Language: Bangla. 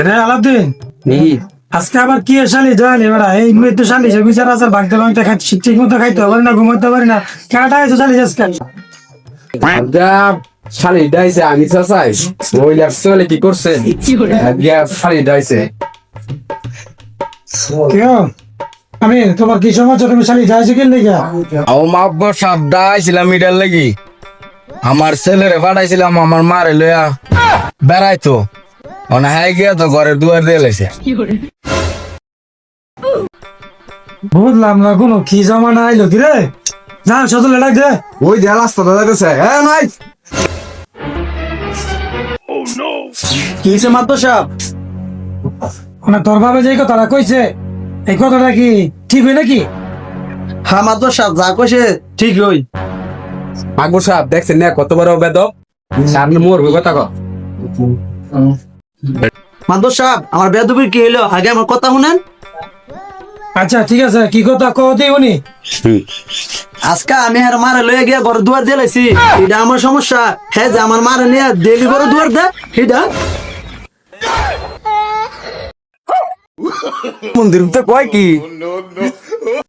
রে আলাউদ্দিন, আজকে আবার কি শালি জানি এবার এই মেয়ে তো শালি বিচার আচার ভাঙতে ভাঙতে খাইতে ঠিক মতো খাইতে পারি না, ঘুমাইতে পারি না, কেনাটা আছে শালি আজকে। শালি ডাইছে আমি চাচাই ওই লাগছে কি করছে শালি ডাইছে কেউ আমি তোমার কি সমাচার, তুমি শালি যাইছো কি লেগে? ও মাব্বা সাপ ডাইছিলাম মিটার লাগি আমার ছেলেরে পাঠাইছিলাম আমার মারে লইয়া বেড়াইতো অনে হাই গিয়া তো ঘরের দুয়ার দিয়ে লেছে। বুঝলাম না কোনো কি জমানা আইলো কি রে, যা সজল ডাক দে। ওই যে রাস্তাটা যাইতেছে হ্যাঁ নাই কিসে মাত্র সাপ? মানে তোর ভাবে যে কথাটা কইছে এই কথাটা কি ঠিক হয় নাকি? হ্যাঁ মাত্র সাপ যা কইছে ঠিক হই। মাগবর সাহেব দেখছেন না কত বড় বেদব সামনে মরবে কথা কও মাত্র সাপ আমার বেদবির কি হইলো আগে আমার কথা শুনেন। আচ্ছা ঠিক আছে, কি কথা কও দি উনি। আজকে আমি আর মারে লয়ে গিয়া ঘর দুয়ার দিলাইছি, এটা আমার সমস্যা। হ্যাঁ যে আমার মারে নিয়ে ডেলি ঘর দুয়ার দে এটা মন্দির তো কয় কি